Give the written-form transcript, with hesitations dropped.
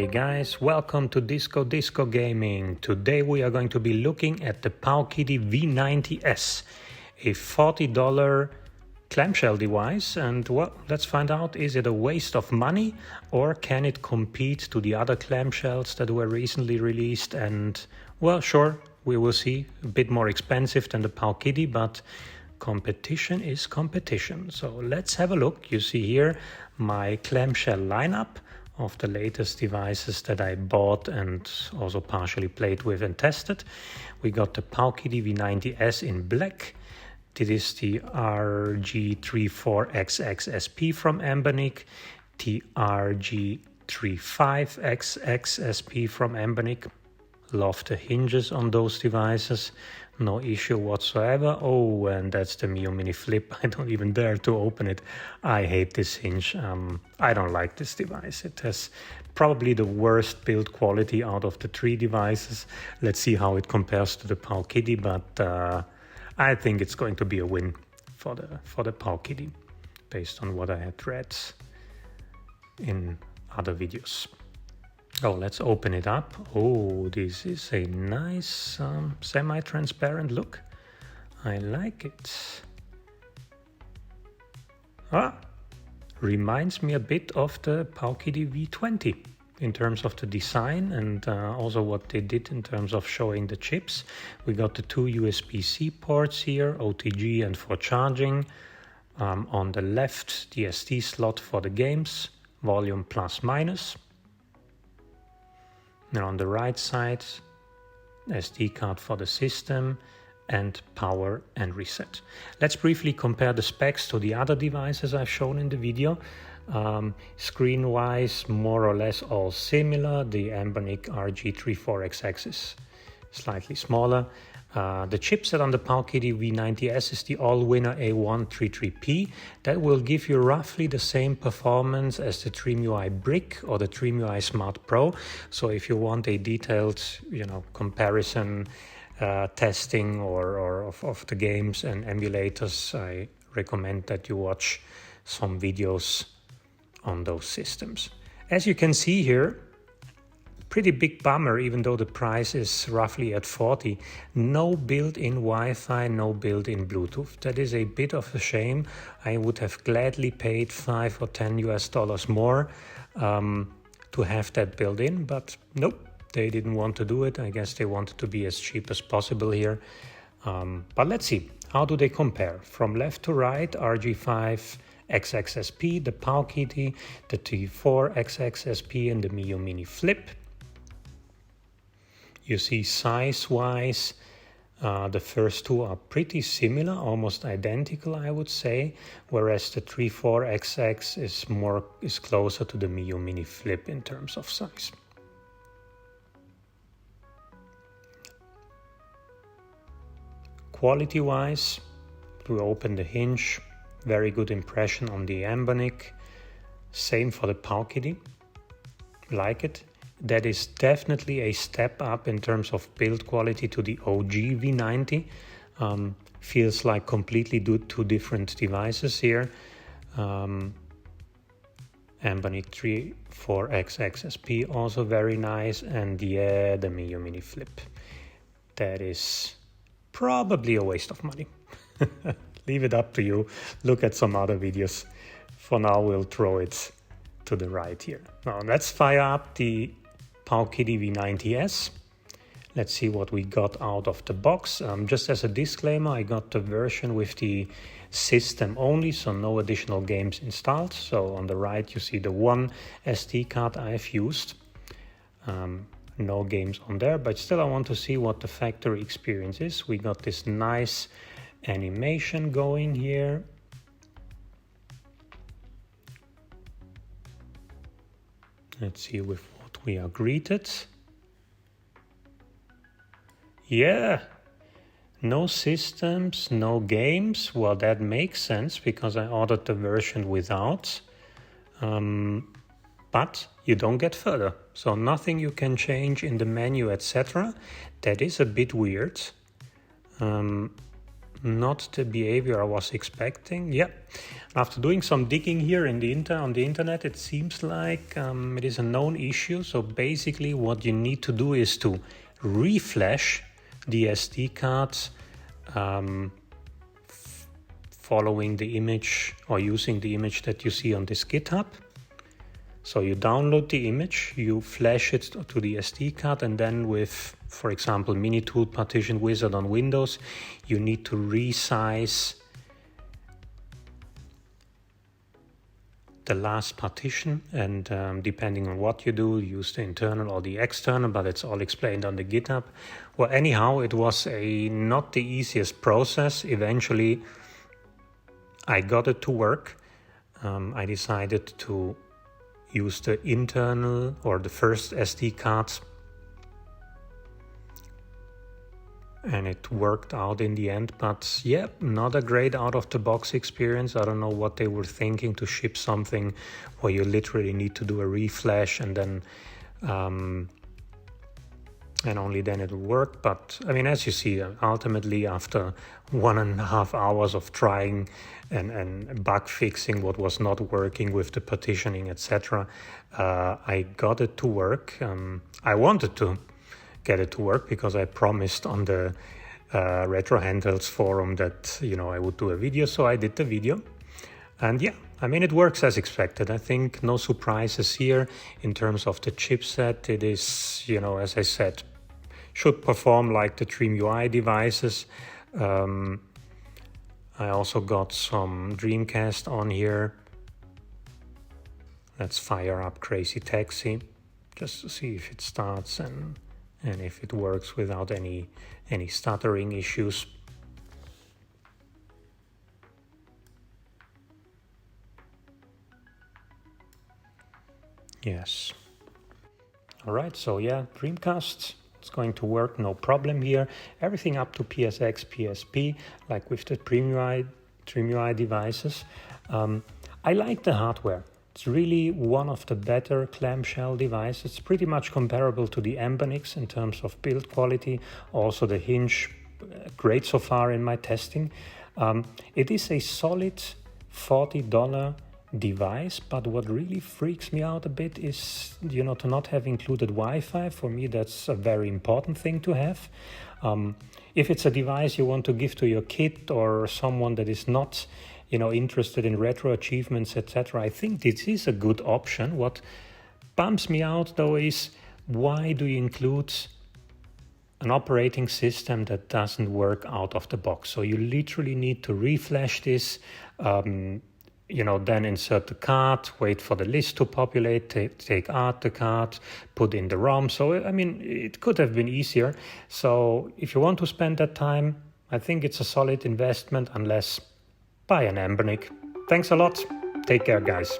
Hey guys, welcome to Disco Gaming. Today we are going to be looking at the Powkiddy V90s, a $40 clamshell device, and well, let's find out, is it a waste of money or can it compete to the other clamshells that were recently released? And well, sure, we will see, a bit more expensive than the Powkiddy, but competition is competition. So let's have a look. You see here my clamshell lineup of the latest devices that I bought and also partially played with and tested. We got the Powkiddy V90s in black. This is the RG34XX SP from Anbernic, the RG35XX SP from Anbernic. Love the hinges on those devices, no issue whatsoever. Oh, and that's the Miyoo Mini Flip. I don't even dare to open it. I hate this hinge. I don't like this device. It has probably the worst build quality out of the three devices. Let's see how it compares to the Powkiddy, but I think it's going to be a win for the Powkiddy, based on what I had read in other videos. Oh, let's open it up. Oh, this is a nice semi-transparent look. I like it. Reminds me a bit of the Powkiddy V20 in terms of the design and also what they did in terms of showing the chips. We got the two USB-C ports here, OTG and for charging. On the left, the SD slot for the games, volume plus minus. And on the right side, SD card for the system and power and reset. Let's briefly compare the specs to the other devices I've shown in the video. Screen-wise, more or less all similar. The Anbernic RG34XX is slightly smaller. The chipset on the Powkiddy V90s is the all-winner A133P. That will give you roughly the same performance as the TrimUI Brick or the TrimUI Smart Pro. So if you want a detailed, comparison, testing or of the games and emulators, I recommend that you watch some videos on those systems. As you can see here, pretty big bummer, even though the price is roughly at 40. No built-in Wi-Fi, no built-in Bluetooth. That is a bit of a shame. I would have gladly paid $5 or $10 more to have that built in, but nope, they didn't want to do it. I guess they wanted to be as cheap as possible here. But let's see, how do they compare? From left to right, RG5XXSP, the Powkiddy, the T4XXSP, and the Miyoo Mini Flip. You see size-wise, the first two are pretty similar, almost identical, I would say, whereas the 34XX is closer to the Miyoo Mini Flip in terms of size. Quality-wise, we open the hinge, very good impression on the Anbernic. Same for the Powkiddy, like it. That is definitely a step up in terms of build quality to the OG V90. Feels like completely two different devices here. Anbernic 34XXSP also very nice, and yeah, the Miyoo Mini Flip. That is probably a waste of money. Leave it up to you. Look at some other videos. For now, we'll throw it to the right here. Now let's fire up the Powkiddy V90s. Let's see what we got out of the box. Just as a disclaimer, I got the version with the system only, so no additional games installed. So on the right you see the one SD card I've used. No games on there, but still I want to see what the factory experience is. We got this nice animation going here. Let's see with what we are greeted. Yeah, no systems, no games. Well, that makes sense because I ordered the version without. But you don't get further. So nothing you can change in the menu, etc. That is a bit weird. not the behavior I was expecting. Yeah, after doing some digging here in on the internet, it seems like it is a known issue. So basically what you need to do is to reflash the SD cards following the image or using the image that you see on this GitHub. So you download the image, you flash it to the SD card, and then with, for example, Minitool Partition Wizard on Windows, you need to resize the last partition, and depending on what you do, use the internal or the external, but it's all explained on the GitHub. Well, anyhow, it was not the easiest process. Eventually, I got it to work. I decided to use the internal or the first SD cards, and it worked out in the end. But yeah, not a great out-of-the-box experience. I don't know what they were thinking to ship something where you literally need to do a reflash and then and only then it will work. But I mean, as you see, ultimately after 1.5 hours of trying and bug fixing what was not working with the partitioning, etc., I got it to work. I wanted to get it to work because I promised on the Retro Handhelds forum that, you know, I would do a video, so I did the video. And yeah, I mean, it works as expected. I think no surprises here in terms of the chipset. It is, you know, as I said, should perform like the DreamUI devices. I also got some Dreamcast on here. Let's fire up Crazy Taxi just to see if it starts and if it works without any stuttering issues. Yes. All right, so yeah, Dreamcast, it's going to work, no problem here. Everything up to PSX, PSP, like with the DreamUI devices. I like the hardware. It's really one of the better clamshell devices. It's pretty much comparable to the Anbernics in terms of build quality. Also the hinge, great so far in my testing. It is a solid $40 device, but what really freaks me out a bit is, you know, to not have included Wi-Fi. For me, that's a very important thing to have. If it's a device you want to give to your kid or someone that is not, you know, interested in retro achievements, etc., I think this is a good option. What bumps me out though is, why do you include an operating system that doesn't work out of the box? So you literally need to reflash this, you know, then insert the card, wait for the list to populate, take out the card, put in the ROM. So, I mean, it could have been easier. So if you want to spend that time, I think it's a solid investment, unless buy an Anbernic. Thanks a lot. Take care, guys.